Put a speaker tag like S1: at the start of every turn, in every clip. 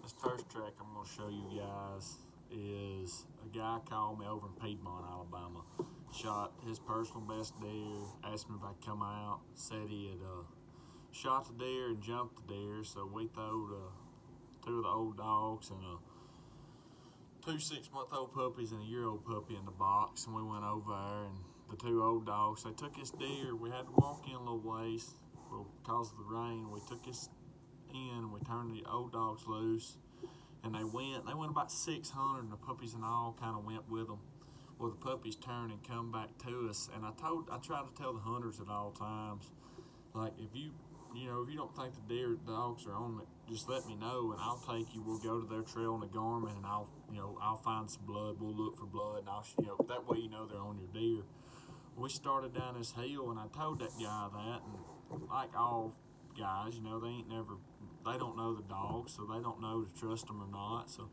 S1: This first track I'm going to show you guys is a guy called me over in Piedmont, Alabama. Shot his personal best deer, asked me if I'd come out, said he had shot the deer and jumped the deer, so we throwed two of the old dogs and two 6-month-old puppies and a year-old puppy in the box, and we went over there, and the two old dogs, they took his deer. We had to walk in a little ways, well, because of the rain. We took his in, we turned the old dogs loose, and they went about 600, and the puppies and all kind of went with them. Well, the puppies turned and come back to us, and I tried to tell the hunters at all times, like, if you don't think the dogs are on it, just let me know, and I'll take you. We'll go to their trail in the Garmin, and I'll find some blood. We'll look for blood, and that way they're on your deer. We started down this hill, and I told that guy that, and like all guys, they don't know the dogs, so they don't know to trust them or not. So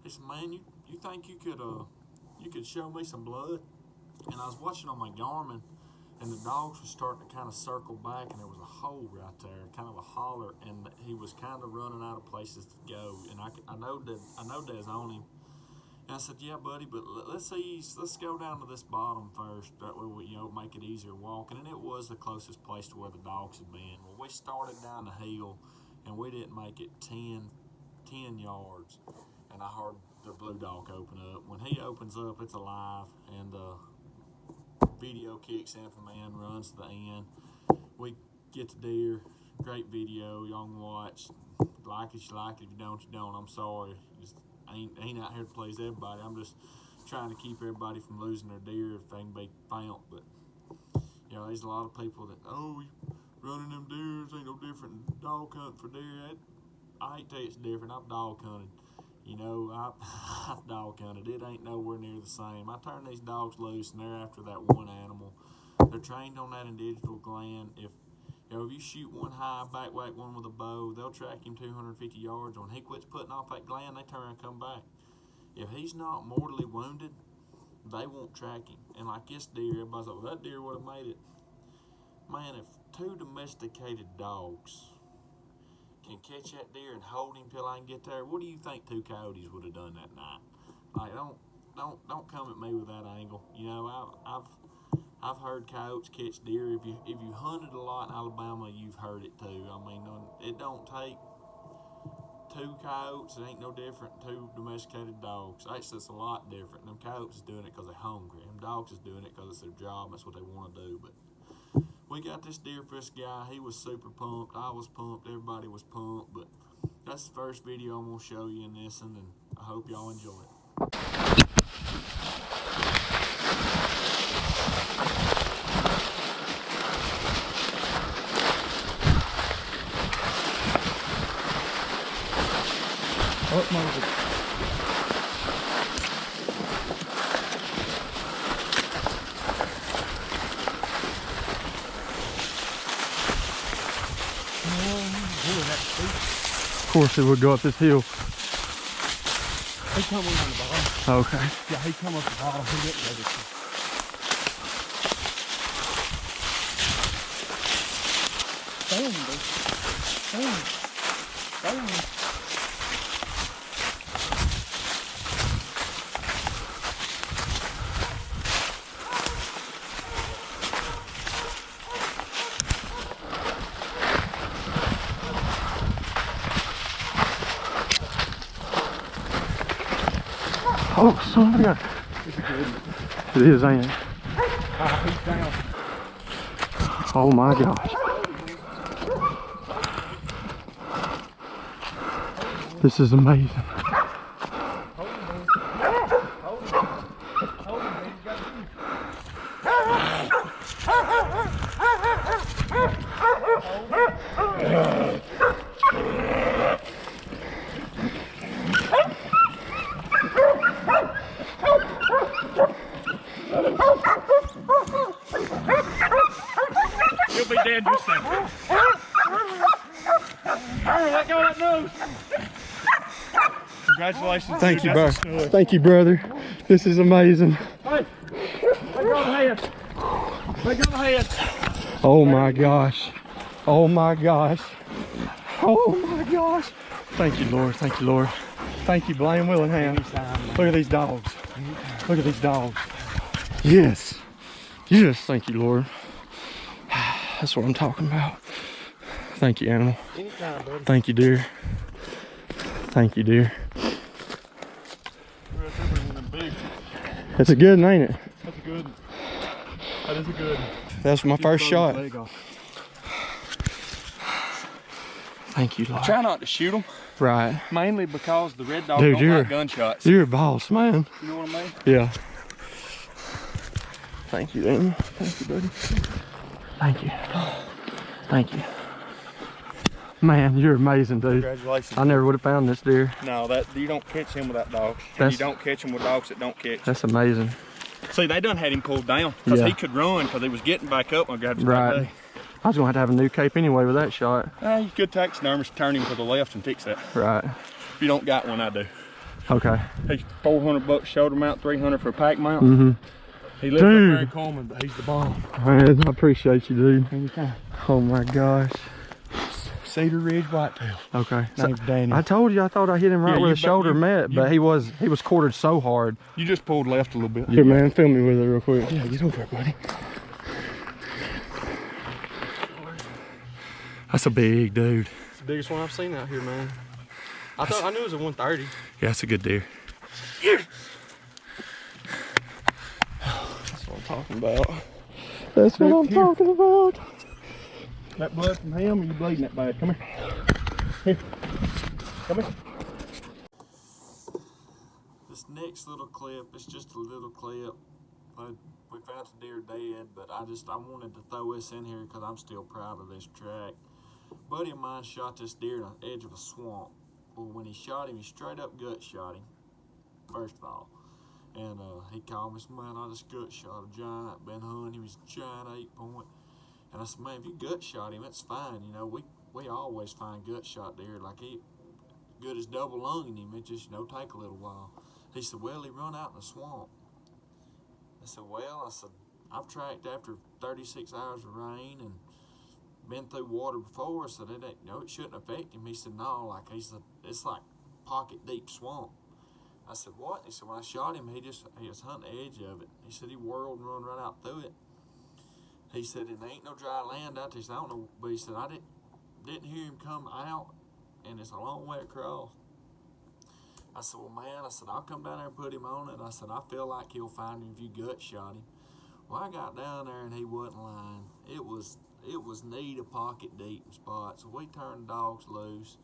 S1: he said, man, you think you could show me some blood? And I was watching on my Garmin, and the dogs were starting to kind of circle back, and there was a hole right there, kind of a holler, and he was kind of running out of places to go. And I know Dad's on him. And I said, yeah, buddy, but let's go down to this bottom first. That way we make it easier walking. And it was the closest place to where the dogs had been. Well, we started down the hill, and we didn't make it 10 yards. And I heard the blue dog open up. When he opens up, it's alive, and the video kicks in from the end, runs to the end. We get the deer. Great video. Y'all can watch. Like it, you like it. If you don't, you don't. I'm sorry. I ain't out here to please everybody. I'm just trying to keep everybody from losing their deer if they can be found. But there's a lot of people that running them deers ain't no different than dog hunting for deer. I hate to tell you it's different. I've dog hunted. I've dog hunted. It ain't nowhere near the same. I turn these dogs loose, and they're after that one animal. They're trained on that individual gland. If you shoot one high, back whack one with a bow, they'll track him 250 yards. When he quits putting off that gland, they turn and come back. If he's not mortally wounded, they won't track him. And like this deer, everybody's like, well, that deer would have made it. Man, if two domesticated dogs can catch that deer and hold him till I can get there, what do you think two coyotes would have done that night? Like, don't come at me with that angle. I've heard coyotes catch deer. If you hunted a lot in Alabama, you've heard it too. I mean, it don't take two coyotes. It ain't no different than two domesticated dogs. Actually, it's a lot different. Them coyotes is doing it because they're hungry. Them dogs is doing it because it's their job. That's what they want to do. But we got this deer for this guy. He was super pumped. I was pumped. Everybody was pumped. But that's the first video I'm going to show you in this one, and I hope y'all enjoy it.
S2: Oh, my God. Of course it would go up this hill.
S3: He come in on the bottom.
S2: Okay.
S3: Yeah, he come up the bottom. He didn't go this way. Boom.
S2: Oh, son of a gun. It is, ain't it?
S3: He's down.
S2: Oh my gosh. This is amazing.
S3: You'll be dead in just a second. Let go of that nose. Congratulations.
S2: Thank you, bro. Thank you, brother. This is amazing.
S3: Hey, let go of the head. Let go of the head.
S2: Oh my gosh. Oh my gosh. Oh my gosh. Thank you, Lord. Thank you, Lord. Thank you, Blaine Willingham. Look at these dogs. Look at these dogs. Yes. Yes, thank you, Lord. That's what I'm talking about. Thank you, animal.
S3: Anytime, buddy.
S2: Thank you, dear. Thank you, dear. That's a good one, ain't it?
S3: That's a good one. That is a good one.
S2: That's my first shot. Thank you, Lord.
S3: Try not to shoot them.
S2: Right.
S3: Mainly because the red dog
S2: Dude,
S3: don't like gunshots.
S2: You're a boss, man.
S3: You know what I mean?
S2: Yeah. Thank you, animal. Thank you, buddy. Thank you. Thank you. Man, you're amazing, dude.
S3: Congratulations.
S2: I never would have found this deer.
S3: No, that you don't catch him with that dog. And you don't catch him with dogs that don't catch.
S2: That's amazing.
S3: See, they done had him pulled down because
S2: Yeah.
S3: he could run because he was getting back up when I grabbed his
S2: Right.
S3: back.
S2: I was gonna have a new cape anyway with that shot.
S3: You could taxidermist turn him to the left and fix that.
S2: Right.
S3: If you don't got one, I do.
S2: Okay.
S3: He's $400 shoulder mount, $300 for a pack mount.
S2: Mm-hmm.
S3: He lives up there in Coleman, but he's the bomb.
S2: Man, I appreciate you, dude.
S3: Anytime.
S2: Oh my gosh.
S3: Cedar Ridge whitetail.
S2: Okay.
S3: Name's Daniel.
S2: I told you I thought I hit him right
S3: Yeah,
S2: where
S3: you
S2: the shoulder
S3: bet- you-
S2: met,
S3: you-
S2: but he was quartered so hard.
S3: You just pulled left a little bit.
S2: Here, man, film me with it real quick.
S3: Yeah, get over it, buddy.
S2: That's a big dude.
S3: It's the biggest one I've seen out here, man. I knew it was a 130.
S2: Yeah, that's a good deer.
S3: That's what I'm talking about.
S2: That's what I'm talking about.
S3: That blood from him, or you bleeding that bad? Come here. Here. Come here.
S1: This next little clip is just a little clip. We found the deer dead, but I wanted to throw this in here because I'm still proud of this track. A buddy of mine shot this deer on the edge of a swamp. Well, when he shot him, he straight up gut shot him, first of all. And he called me, said, man, I just gut shot a giant, been hunting, he was a giant 8-point. And I said, man, if you gut shot him, it's fine. You know, we always find gut shot deer. Like, he good as double lunging him. It just, take a little while. He said, well, he run out in the swamp. I said, well, I've tracked after 36 hours of rain and been through water before. I said, it shouldn't affect him. He said, no, it's like pocket deep swamp. I said, what? He said, when I shot him, he was hunting the edge of it. He said he whirled and run right out through it. He said, and there ain't no dry land out there. He said, I don't know, but he said, I didn't hear him come out, and it's a long way across. I said, well, man, I'll come down there and put him on it. I said, I feel like he'll find him if you gut shot him. Well, I got down there, and he wasn't lying. It was neat a pocket deep spot. So we turned the dogs loose,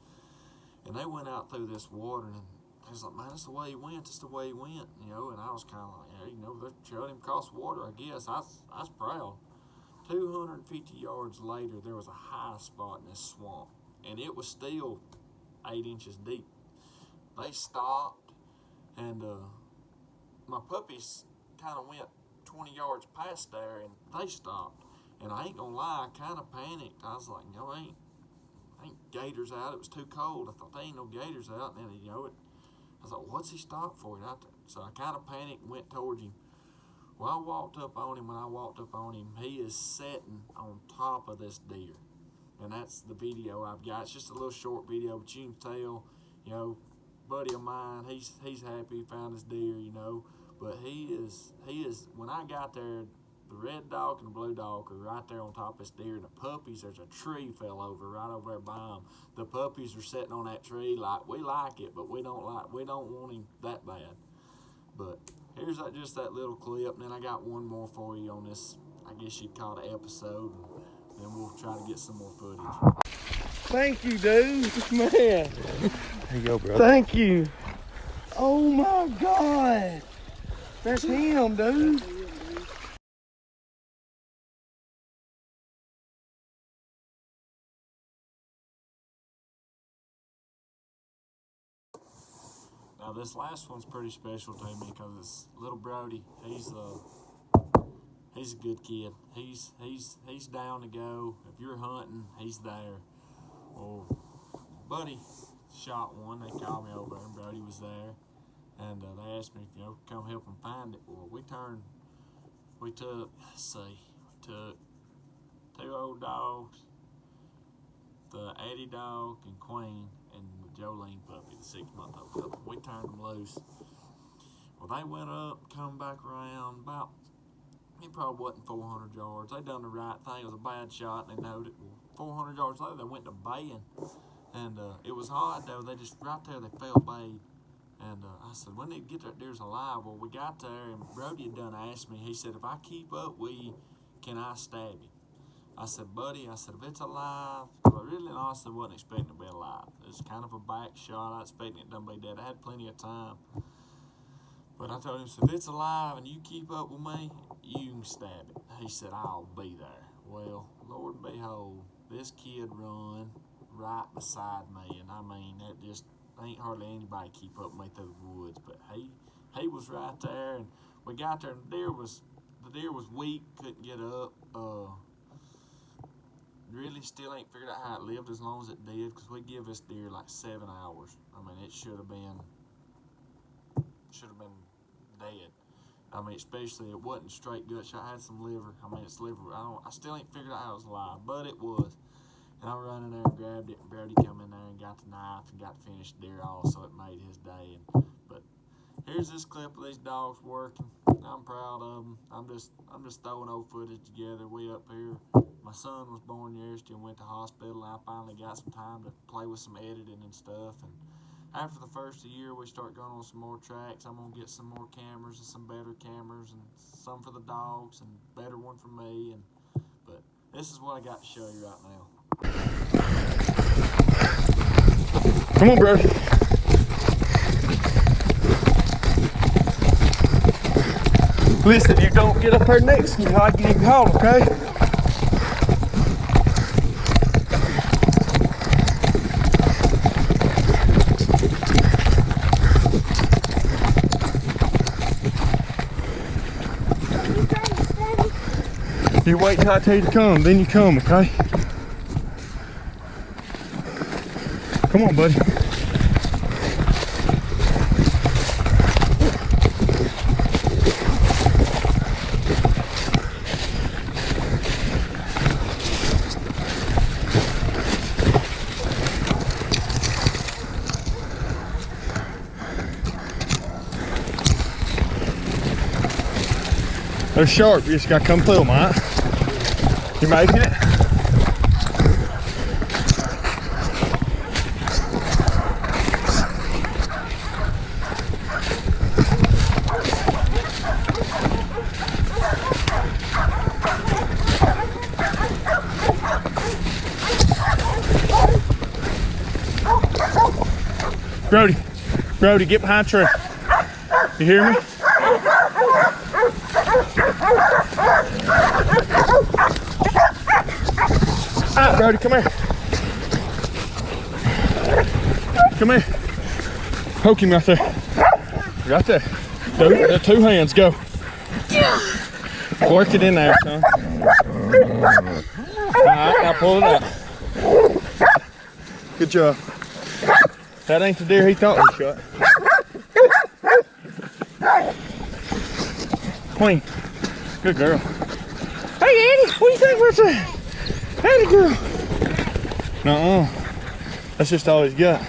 S1: and they went out through this water, and I was like, man, that's the way he went. That's the way he went, And I was kind of like, they showed him across water, I guess. I was proud. 250 yards later, there was a high spot in this swamp, and it was still 8 inches deep. They stopped, and my puppies kind of went 20 yards past there, and they stopped. And I ain't gonna lie, I kind of panicked. I was like, ain't gators out. It was too cold. I thought, there ain't no gators out. And then, I was like, what's he stopped for? So I kind of panicked and went towards him. Well, I walked up on him. When I walked up on him, he is sitting on top of this deer. And that's the video I've got. It's just a little short video, but you can tell, buddy of mine, he's happy he found his deer, But he is, when I got there, the red dog and the blue dog are right there on top of this deer. And the puppies, there's a tree fell over right over there by them. The puppies are sitting on that tree like, we like it, but we don't want him that bad. But here's just that little clip, and then I got one more for you on this, I guess you'd call it an episode, and then we'll try to get some more footage.
S3: Thank you, dude. Man.
S2: There you go, brother.
S3: Thank you. Oh my God. That's him, dude.
S1: Now this last one's pretty special to me because it's little Brody. He's a good kid. He's down to go. If you're hunting, he's there. Well, buddy shot one. They called me over and Brody was there, and they asked me if come help him find it. Well, we took 2 old dogs, the Eddie dog and Queen, and Jolene puppy, the 6-month-old puppy. We turned them loose. Well, they went up, come back around about, it probably wasn't 400 yards. They done the right thing. It was a bad shot, and they knowed it. Well, 400 yards later, they went to baying. And it was hard, though. They just, right there, they fell bayed. And I said, we need to get that deer's alive. Well, we got there, and Brody had done asked me. He said, if I keep up, can I stab him? I said, buddy, I said, if it's alive, I really honestly wasn't expecting to be alive. It was kind of a back shot. I expected it to be dead. I had plenty of time. But I told him, so if it's alive and you keep up with me, you can stab it. He said, I'll be there. Well, Lord and behold, this kid run right beside me. And I mean, that just ain't hardly anybody keep up with me through the woods. But he was right there. And we got there, and the deer was weak, couldn't get up. Really still ain't figured out how it lived as long as it did, because we give this deer like 7 hours. I mean, it should have been dead. I mean, especially it wasn't straight gut shot. I had some liver. I mean, it's liver. I still ain't figured out how it was alive, but it was. And I ran in there and grabbed it, and Brody come in there and got the knife and got to finish the deer off, so it made his day. But here's this clip of these dogs working. I'm proud of them. I'm just throwing old footage together. We up here. My son was born yesterday and went to hospital. I finally got some time to play with some editing and stuff. And after the first of the year, we start going on some more tracks. I'm gonna get some more cameras and some better cameras, and some for the dogs and better one for me. But this is what I got to show you right now.
S2: Come on, Brody. Listen, you don't get up there next to me, I'll give you a call, okay? You wait till I tell you to come, then you come, okay? Come on, buddy. They're sharp, you just gotta come through them, alright? You making it? Brody, get behind the tree. You hear me? Ah, Brody, come here. Come here. Poke him right there. Right there. The 2 hands, go. Work it in there, son. Alright, now pull it out. Good job. That ain't the deer he thought he shot. Queen. Good girl. Hey, Eddie, what do you think about that? Hey, girl. Nuh-uh. That's just all he's got.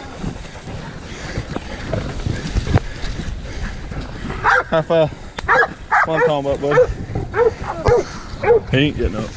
S2: High five. What I'm talking about, buddy. He ain't getting up.